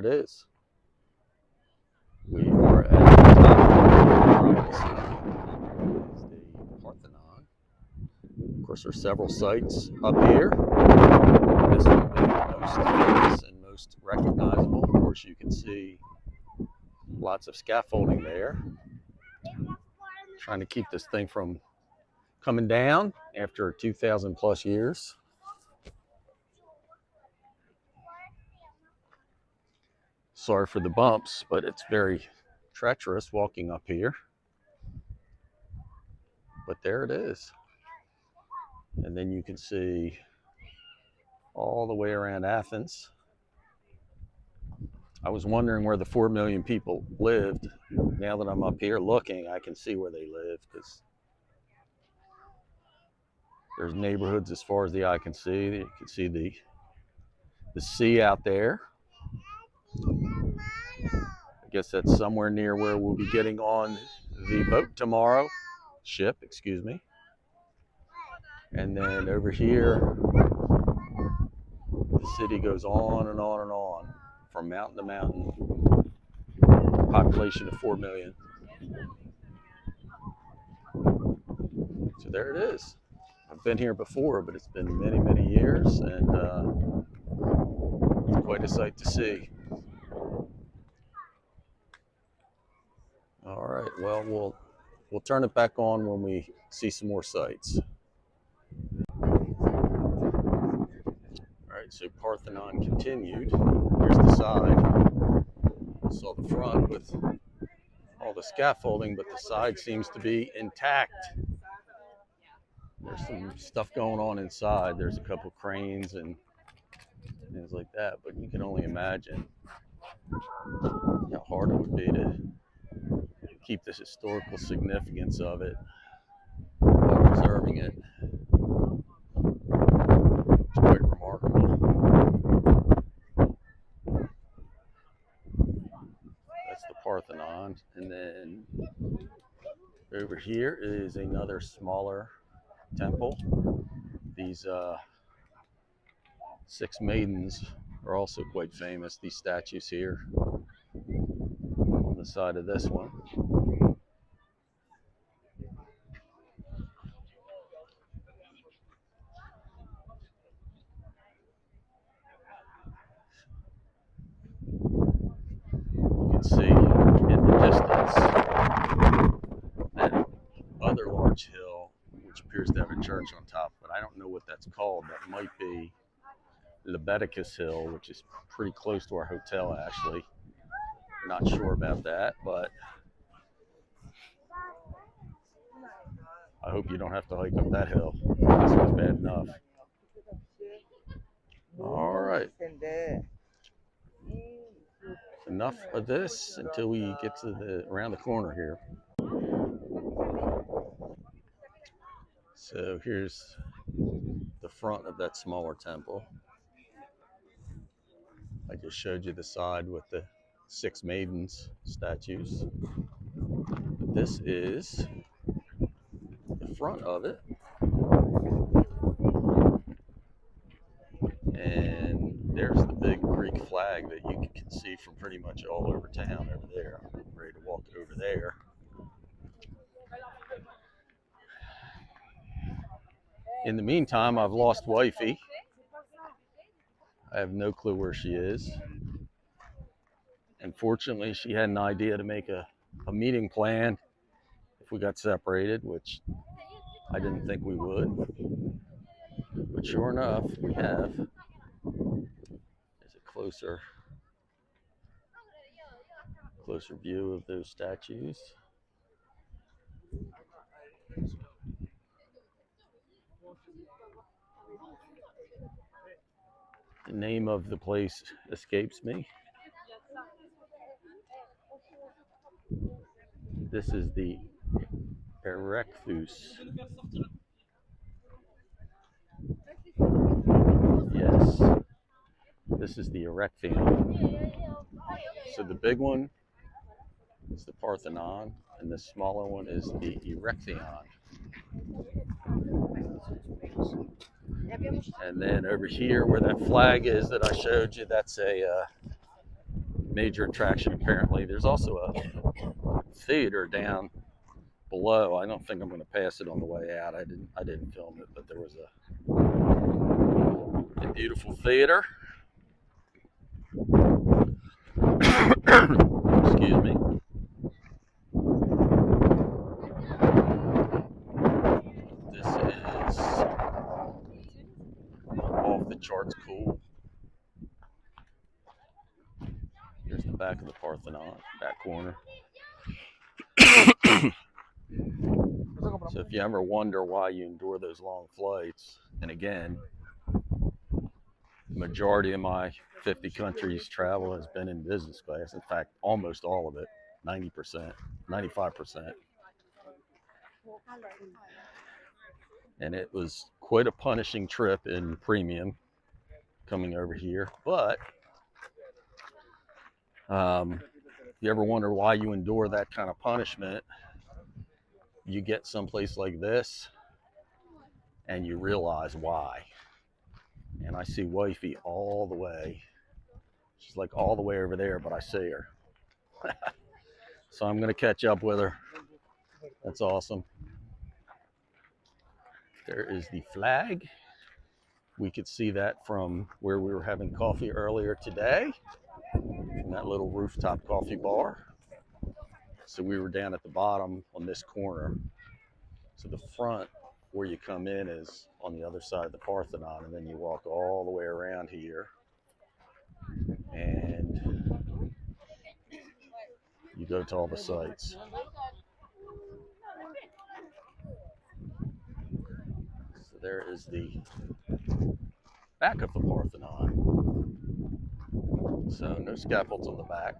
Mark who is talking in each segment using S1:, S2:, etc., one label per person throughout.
S1: it is. We are at the top of the Parthenon. Of course, there are several sites up here. This one being the most famous and most recognizable. Of course, you can see lots of scaffolding there. Trying to keep this thing from coming down after 2,000 plus years. Sorry for the bumps, but it's very treacherous walking up here. But there it is. And then you can see all the way around Athens. I was wondering where the 4 million people lived. Now that I'm up here looking, I can see where they live, because there's neighborhoods as far as the eye can see. You can see the sea out there. I guess that's somewhere near where we'll be getting on the boat tomorrow. Ship, excuse me. And then over here, the city goes on and on and on, from mountain to mountain. Population of 4 million. So there it is. I've been here before, but it's been many, many years, and it's quite a sight to see. All right, well, we'll turn it back on when we see some more sights. All right, so Parthenon continued. Here's the side. I saw the front with all the scaffolding, but the side seems to be intact. There's some stuff going on inside. There's a couple cranes and things like that, but you can only imagine how hard it would be to keep the historical significance of it while preserving it. It's quite remarkable. That's the Parthenon. And then over here is another smaller temple. These 6 maidens are also quite famous. These statues here on the side of this one. You can see in the distance that other large hill, which appears to have a church on top, but I don't know what that's called. That might be Lebeticus Hill, which is pretty close to our hotel, actually. Not sure about that, but I hope you don't have to hike up that hill. This one's bad enough. All right. Enough of this until we get to around the corner here. So here's the front of that smaller temple. I just showed you the side with the 6 maidens statues. But this is the front of it. And there's the big Greek flag that you can see from pretty much all over town over there. I'm ready to walk over there. In the meantime, I've lost wifey. I have no clue where she is. And fortunately, she had an idea to make a meeting plan if we got separated, which I didn't think we would. But sure enough, we have. There's a closer view of those statues. The name of the place escapes me. This is the Acropolis. Yes, this is the Erechtheion. So the big one is the Parthenon, and the smaller one is the Erechtheion. And then over here where that flag is that I showed you, that's a major attraction apparently. There's also a theater down below. I don't think I'm going to pass it on the way out. I didn't film it, but there was a beautiful theater. Excuse me. This is off the charts cool. Here's the back of the Parthenon, back corner. So if you ever wonder why you endure those long flights, and again, the majority of my 50 countries travel has been in business class. In fact, almost all of it, 90%, 95%. And it was quite a punishing trip in premium coming over here. But you ever wonder why you endure that kind of punishment? You get someplace like this and you realize why. And I see wifey all the way. She's like all the way over there, but I see her. So I'm going to catch up with her. That's awesome. There is the flag. We could see that from where we were having coffee earlier today, from that little rooftop coffee bar. So we were down at the bottom on this corner. So the front where you come in is on the other side of the Parthenon, and then you walk all the way around here. And you go to all the sites. So there is the back of the Parthenon. So no scaffolds on the back.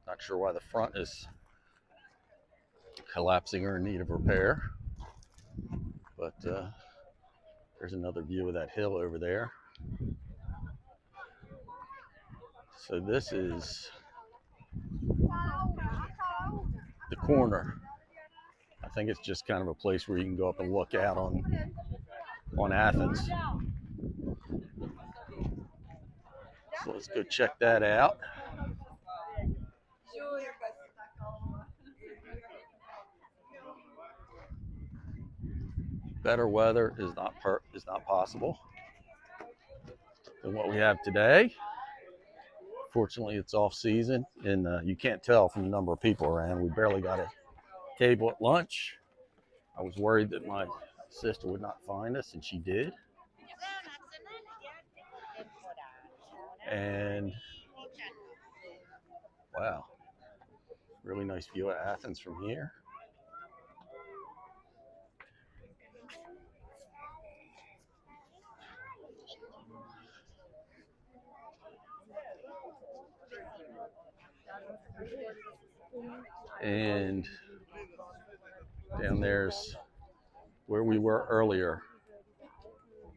S1: Not sure why the front is collapsing or in need of repair. But there's another view of that hill over there. So this is the corner. I think it's just kind of a place where you can go up and look out on Athens. So let's go check that out. Better weather is not possible than what we have today. Fortunately, it's off season, and you can't tell from the number of people around. We barely got a table at lunch. I was worried that my sister would not find us, and she did. And wow, really nice view of Athens from here. And down there's where we were earlier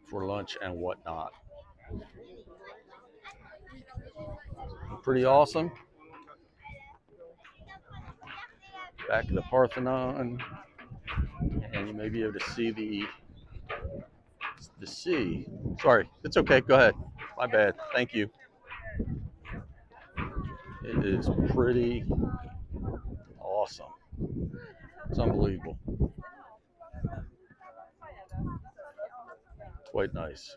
S1: for lunch and whatnot. Pretty awesome. Back of the Parthenon, and you may be able to see the sea. Sorry, it's okay. Go ahead. My bad. Thank you. It is pretty awesome. It's unbelievable. Quite nice.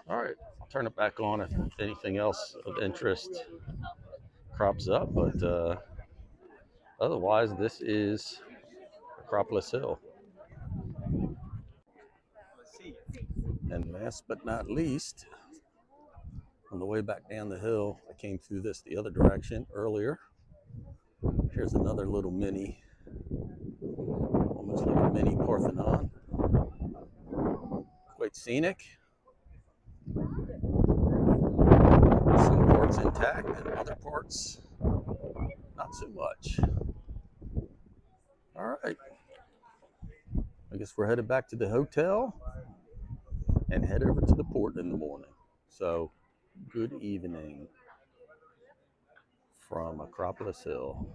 S1: All right, I'll turn it back on if anything else of interest crops up, but otherwise, this is Acropolis Hill. And last but not least, on the way back down the hill, I came through this the other direction earlier. Here's another little mini, almost like a mini Parthenon. Quite scenic. Some parts intact and other parts not so much. All right. I guess we're headed back to the hotel and head over to the port in the morning. So, good evening from Acropolis Hill.